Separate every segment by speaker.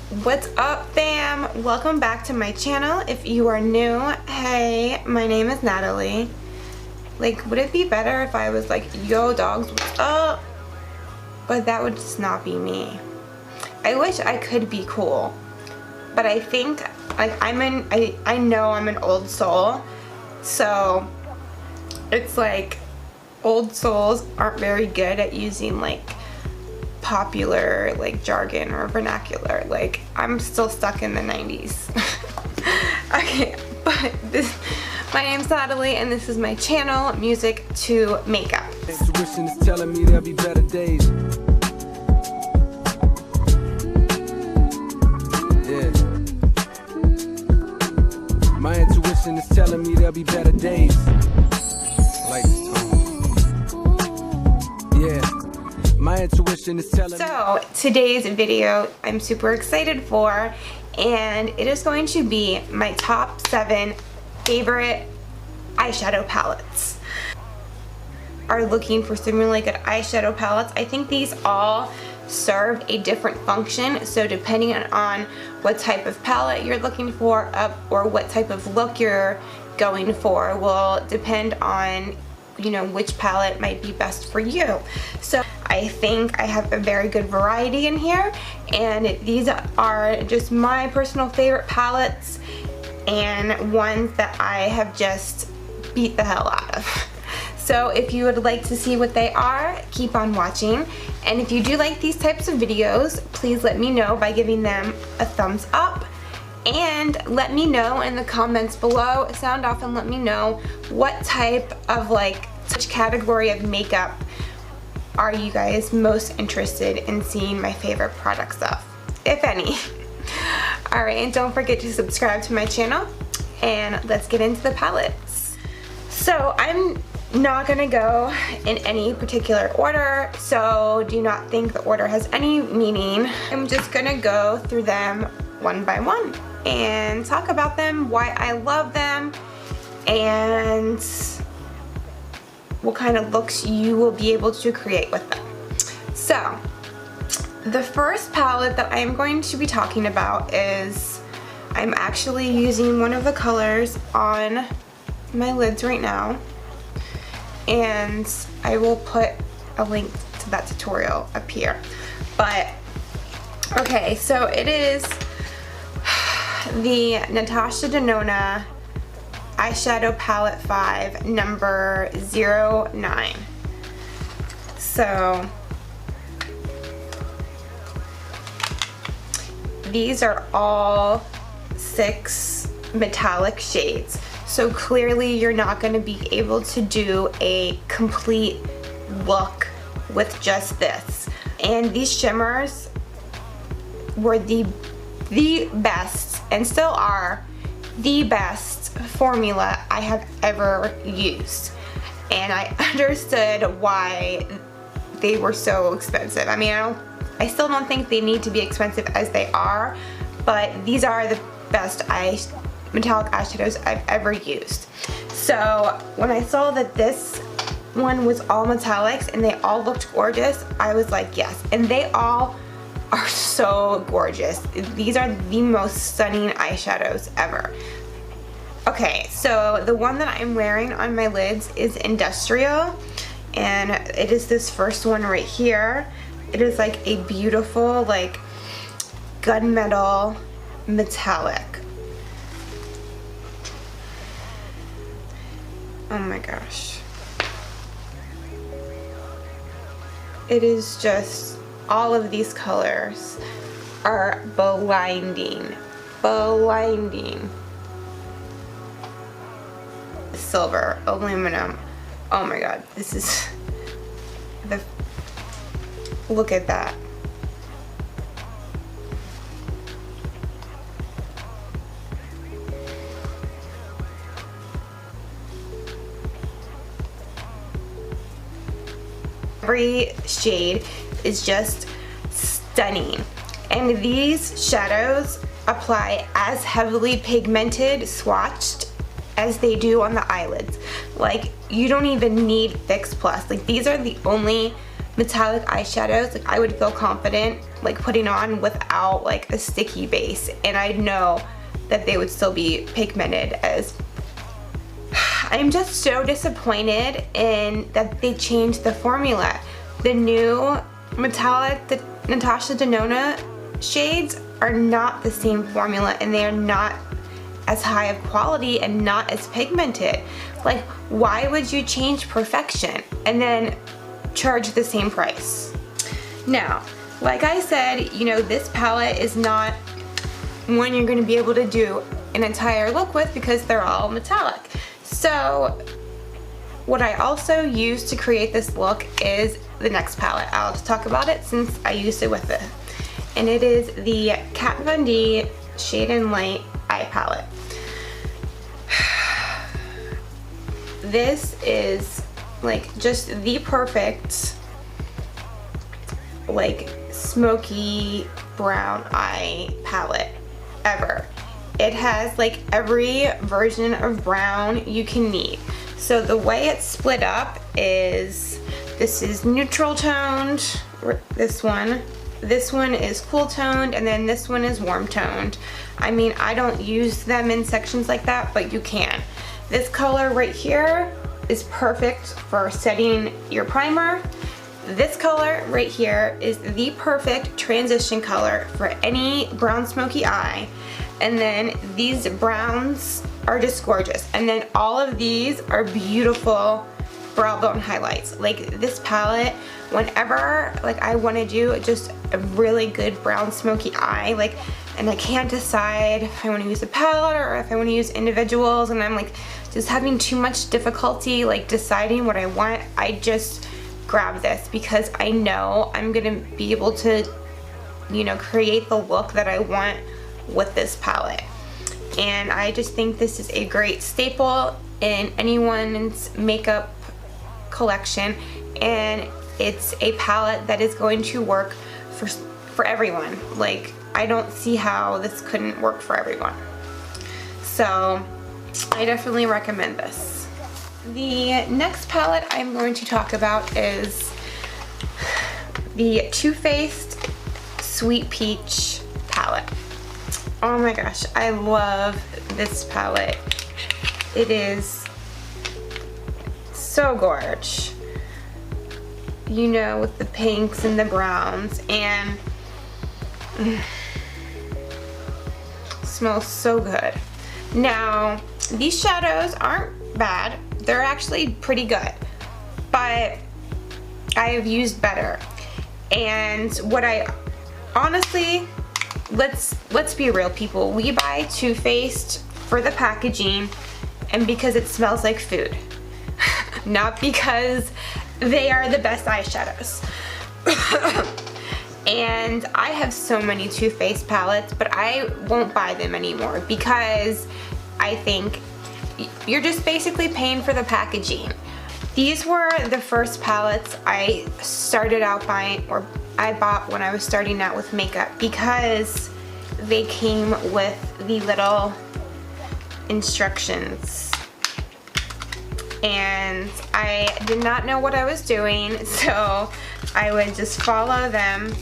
Speaker 1: What's up, fam? Welcome back to my channel. If you are new, hey, my name is Natalie. Like, would it be better if I was like, yo dogs, what's up? But that would just not be me. I wish I could be cool, but I think like I know I'm an old soul, so it's like old souls aren't very good at using like popular like jargon or vernacular. Like, I'm still stuck in the 90s. Okay, but my name's Natalie and this is my channel, Music2makeup.
Speaker 2: Intuition is telling me there'll be better days. Yeah. My intuition is telling me there'll be better days. Like yeah. My intuition is telling me.
Speaker 1: So today's video I'm super excited for, and it is going to be my top 7 favorite eyeshadow palettes. Are looking for some really good eyeshadow palettes. I think these all serve a different function, so depending on what type of palette you're looking for or what type of look you're going for will depend on, you know, which palette might be best for you. So I think I have a very good variety in here, and these are just my personal favorite palettes and ones that I have just beat the hell out of. So if you would like to see what they are, keep on watching. And if you do like these types of videos, please let me know by giving them a thumbs up. And let me know in the comments below, sound off and let me know what type of which category of makeup are you guys most interested in seeing my favorite products of, if any. Alright, and don't forget to subscribe to my channel, and let's get into the palettes. So I'm not gonna go in any particular order, so do not think the order has any meaning. I'm just gonna go through them one by one and talk about them, why I love them, and what kind of looks you will be able to create with them. So the first palette that I'm going to be talking about is, I'm actually using one of the colors on my lids right now, and I will put a link to that tutorial up here. But okay, so it is the NATASHA DENONA Eyeshadow Palette 5 number 09. So these are all 6 metallic shades. So clearly you're not going to be able to do a complete look with just this. And these shimmers were the best, and still are the best formula I have ever used. And I understood why they were so expensive. I mean, I still don't think they need to be expensive as they are, but these are the best metallic eyeshadows I've ever used. So when I saw that this one was all metallics and they all looked gorgeous, I was like, yes. And they all are so gorgeous. These are the most stunning eyeshadows ever. Okay, so the one that I'm wearing on my lids is Industrial, and it is this first one right here. It is like a beautiful like gunmetal metallic. Oh my gosh. It is just, all of these colors are blinding. Blinding. Silver, aluminum. Oh my god, this is look at that. Every shade is just stunning, and these shadows apply as heavily pigmented swatched as they do on the eyelids. Like, you don't even need Fix Plus. Like, these are the only metallic eyeshadows, like I would feel confident like putting on without like a sticky base, and I know that they would still be pigmented. As I'm just so disappointed in that they changed the formula. The new metallic, the NATASHA DENONA shades are not the same formula, and they are not as high of quality and not as pigmented. Like, why would you change perfection and then charge the same price? Now, like I said, you know, this palette is not one you're going to be able to do an entire look with because they're all metallic. So what I also used to create this look is the next palette. I'll just talk about it since I used it with it. And it is the Kat Von D Shade and Light Eye Palette. This is like just the perfect like smoky brown eye palette ever. It has like every version of brown you can need. So the way it's split up is, this is neutral toned, this one is cool toned, and then this one is warm toned. I mean, I don't use them in sections like that, but you can. This color right here is perfect for setting your primer. This color right here is the perfect transition color for any brown smoky eye. And then these browns are just gorgeous. And then all of these are beautiful brow bone highlights. Like this palette, whenever like I want to do just a really good brown smoky eye, like, and I can't decide if I want to use a palette or if I want to use individuals, and I'm like just having too much difficulty like deciding what I want, I just grab this because I know I'm gonna be able to, you know, create the look that I want with this palette. And I just think this is a great staple in anyone's makeup collection, and it's a palette that is going to work for everyone. Like, I don't see how this couldn't work for everyone. So I definitely recommend this. The next palette I'm going to talk about is the Too Faced Sweet Peach palette. Oh my gosh, I love this palette. It is so gorgeous. You know, with the pinks and the browns, and smells so good. Now, these shadows aren't bad. They're actually pretty good, but I have used better. And what I honestly, let's be real, people. We buy Too Faced for the packaging and because it smells like food. Not because they are the best eyeshadows. And I have so many Too Faced palettes, but I won't buy them anymore because I think you're just basically paying for the packaging. These were the first palettes I started out buying, or I bought when I was starting out with makeup, because they came with the little instructions. And I did not know what I was doing, so I would just follow them,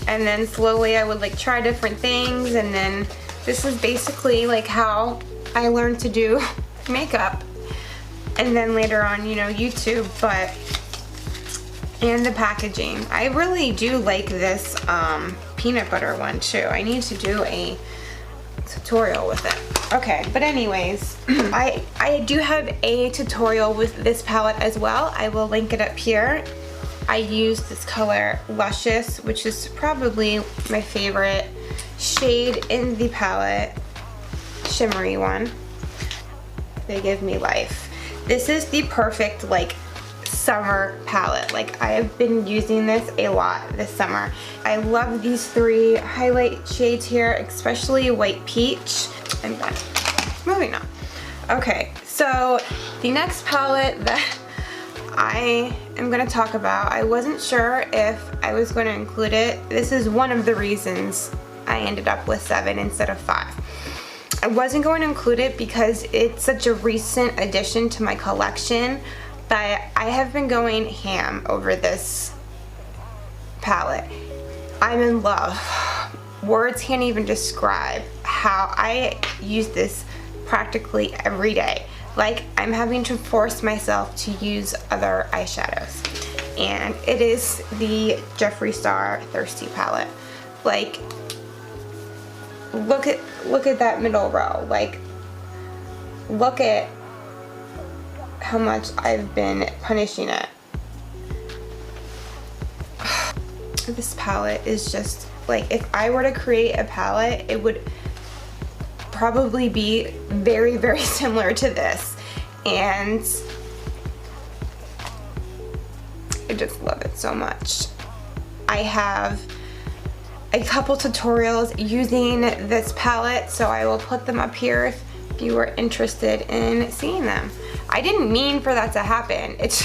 Speaker 1: and then slowly I would like try different things, and then this is basically like how I learned to do makeup. And then later on, you know, YouTube, but, and the packaging. I really do like this peanut butter one too. I need to do a tutorial with it. Okay, but anyways, I do have a tutorial with this palette as well. I will link it up here. I use this color Luscious, which is probably my favorite shade in the palette, shimmery one. They give me life. This is the perfect like summer palette. Like, I have been using this a lot this summer. I love these three highlight shades here, especially White Peach. I'm done. Moving on. Okay, so the next palette that I am going to talk about, I wasn't sure if I was going to include it. This is one of the reasons I ended up with 7 instead of 5. I wasn't going to include it because it's such a recent addition to my collection, but I have been going ham over this palette. I'm in love. Words can't even describe how I use this practically every day. Like, I'm having to force myself to use other eyeshadows. And it is the Jeffree Star Thirsty palette. Like, look at that middle row. Like, look at how much I've been punishing it. This palette is just, like, if I were to create a palette, it would probably be very, very similar to this. And I just love it so much. I have a couple tutorials using this palette, so I will put them up here if you are interested in seeing them. I didn't mean for that to happen. It's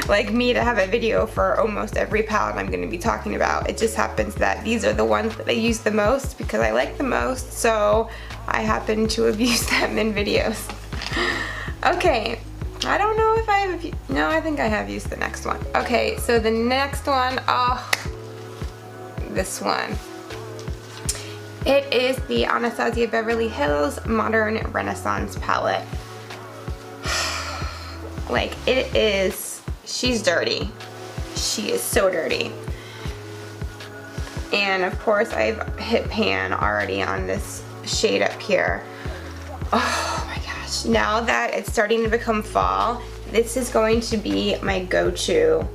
Speaker 1: like me to have a video for almost every palette I'm going to be talking about. It just happens that these are the ones that I use the most because I like the most, so I happen to have used them in videos. Okay, I don't know if I have, no, I think I have used the next one. Okay, so the next one, oh, this one. It is the Anastasia Beverly Hills Modern Renaissance palette. Like, it is, she's dirty. She is so dirty. And of course I've hit pan already on this shade up here. Oh my gosh, now that it's starting to become fall, this is going to be my go-to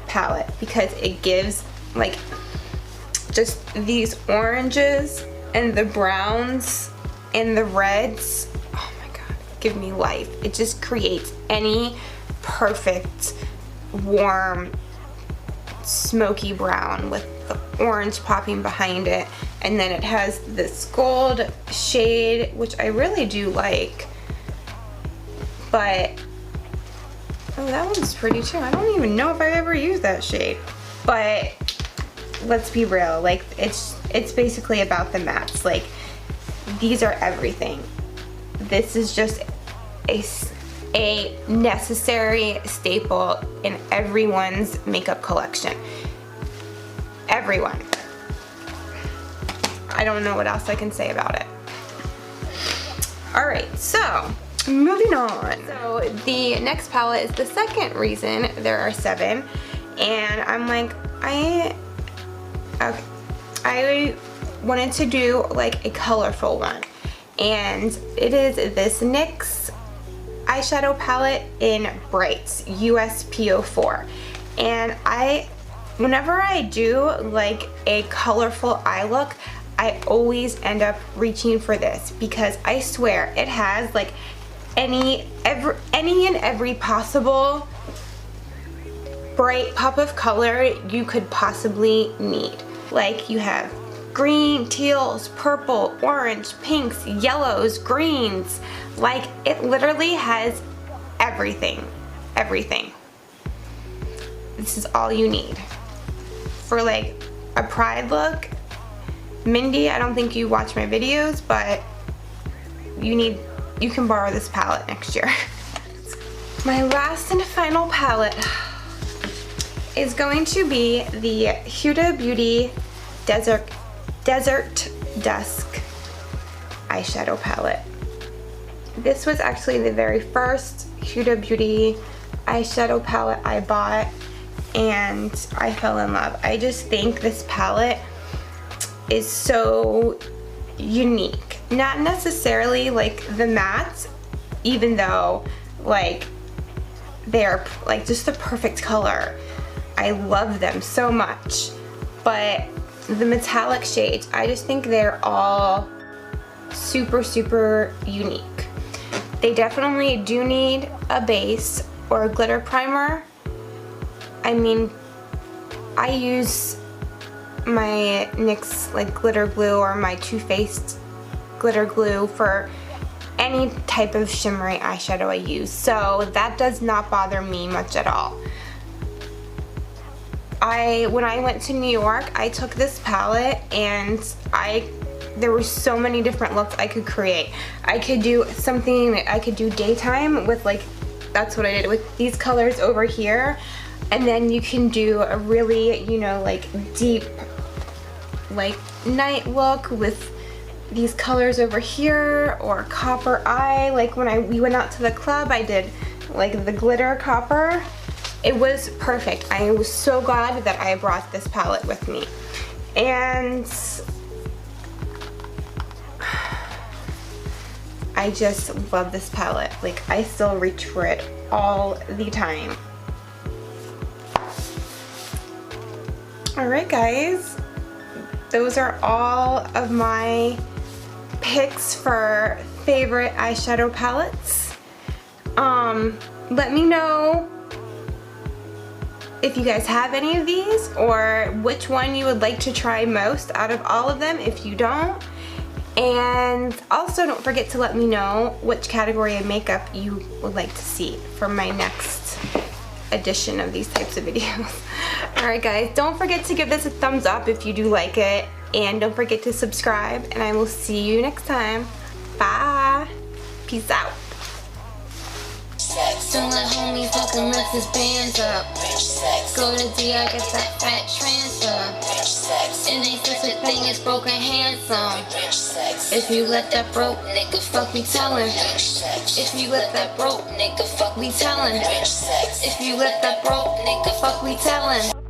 Speaker 1: palette because it gives, like, just these oranges and the browns and the reds. Oh my god, give me life. It just creates any perfect warm smoky brown with the orange popping behind it, and then it has this gold shade, which I really do like. But oh, that one's pretty too. I don't even know if I ever used that shade. But let's be real, like, it's basically about the mattes. Like, these are everything. This is just a necessary staple in everyone's makeup collection. Everyone. I don't know what else I can say about it. Alright, so moving on. So the next palette is the second reason there are 7, and I'm like, I wanted to do like a colorful one, and it is this NYX eyeshadow palette in Brights USP04. And whenever I do like a colorful eye look, I always end up reaching for this because I swear it has like any and every possible bright pop of color you could possibly need. Like, you have green, teals, purple, orange, pinks, yellows, greens. Like, it literally has everything. Everything. This is all you need. For like a pride look, Mindy, I don't think you watch my videos, but you can borrow this palette next year. My last and final palette is going to be the Huda Beauty Desert Dusk eyeshadow palette. This was actually the very first Huda Beauty eyeshadow palette I bought, and I fell in love. I just think this palette is so unique. Not necessarily like the mattes, even though like they're like just the perfect color. I love them so much, but the metallic shades, I just think they're all super, super unique. They definitely do need a base or a glitter primer. I mean, I use my NYX like glitter glue or my Too Faced glitter glue for any type of shimmery eyeshadow I use, so that does not bother me much at all. When I went to New York, I took this palette and there were so many different looks I could create. I could do something, I could do daytime with like, that's what I did with these colors over here. And then you can do a really, you know, like deep, like night look with these colors over here, or copper eye. Like when we went out to the club, I did like the glitter copper. It was perfect. I was so glad that I brought this palette with me. And I just love this palette. Like, I still reach for it all the time. Alright guys, those are all of my picks for favorite eyeshadow palettes. Let me know if you guys have any of these, or which one you would like to try most out of all of them if you don't. And also don't forget to let me know which category of makeup you would like to see for my next edition of these types of videos. Alright guys, don't forget to give this a thumbs up if you do like it, and don't forget to subscribe, and I will see you next time. Bye! Peace out!
Speaker 3: Don't let homies fucking lift his bands up. Go to DR, get that fat transfer. It ain't such a thing as broken handsome. If you let that broke nigga fuck, we tellin'. If you let that broke nigga fuck, we tellin'. If you let that broke nigga fuck, we tellin'.